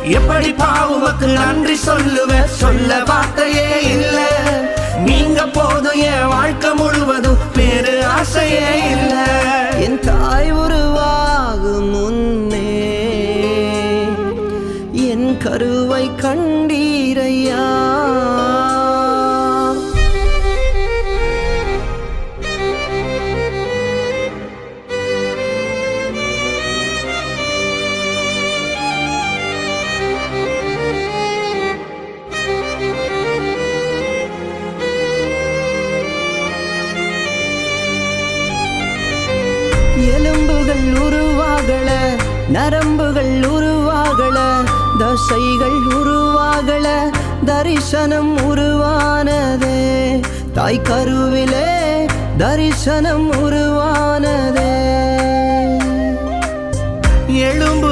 எப்படி பாவுமக்கு நன்றி சொல்லுவேன், சொல்ல வார்த்தையே இல்ல. நீங்க போதும் என் வாழ்க்கை முழுவதும் வேறு ஆசையே இல்ல. என் தாய் உருவாகும் முன்னே என் கருவை கண்டீரையா. எலும்புகள் உருவாகல, நரம்புகள் உருவாகல, தசைகள் உருவாகல, தரிசனம் உருவானதே. தாய் கருவிலே தரிசனம் உருவானதே. எலும்பு